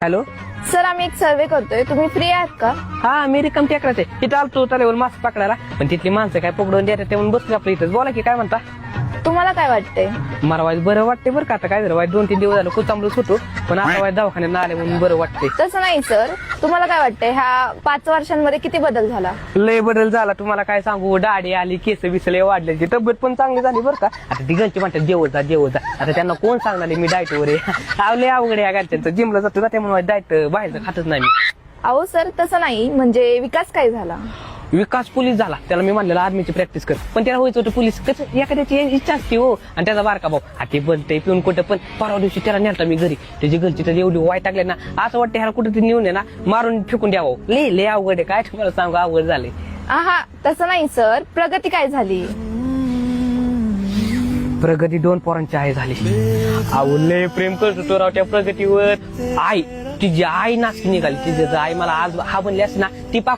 Hello. Sir आम्ही एक सर्वे करतोय, तुम्ही फ्री आहात का? हा, मी रिकम टेकराच आहे. इथं आलतो तलेवर मास पकडायला, पण तिथली माणसं काय पकडून देतात ते म्हणून बसलो आपल्या इथं. बोला की काय म्हणता. तुम्हाला काय वाटतंय? मला वाईट बरं वाटते बरं का. आता काय झालं, वाईट 2-3 दिवस झालं कुचांबलं सुटू, पण आता वाईट दवाखान्यात आले म्हणून बरं वाटते. तसं नाही सर, तुम्हाला काय वाटतंय ह्या 5 वर्षांमध्ये किती बदल झाला? लय बदल झाला. तुम्हाला काय सांगू, दाढी आली, केस बिसले वाढले, तब्येत पण चांगली झाली बरं का. आता ती घरची म्हणतात जेवत जा. आता त्यांना कोण सांगणार मी डाएटवर आहे. लय अवघड आहे घरच्यांचं. जिमला जातो ना त्यामुळे डाएट बाहेरचं खातच नाही मी. अहो सर तसं नाही, म्हणजे विकास काय झाला? विकास पोलीस झाला. त्याला मी म्हणलेलं आर्मीची प्रॅक्टिस कर, पण त्याला व्हायचं होतं पोलीस. कसं एखाद्याची इच्छा असते हो. आणि त्याचा बारका भाऊ हाती बनते पिऊन कुठं पण. परवा दिवशी त्याला नेलता मी घरी. त्याची घरची तर एवढी वाईट टाकले ना, असं वाटतं ह्याला कुठं नेऊन आहे ना मारून फेकून द्यावं. लय अवघड आहे. काय तुम्हाला सांगू, अवघड झाले. आहा तसं नाही सर, प्रगती काय झाली? प्रगती 2 पोरांची आहे झाली. अहो लय प्रेम करतो तो राव त्या प्रगतीवर. आई, तिची आई नाचकी निघाली. तिची आई मला आज हा बनली असती ना, ती पाक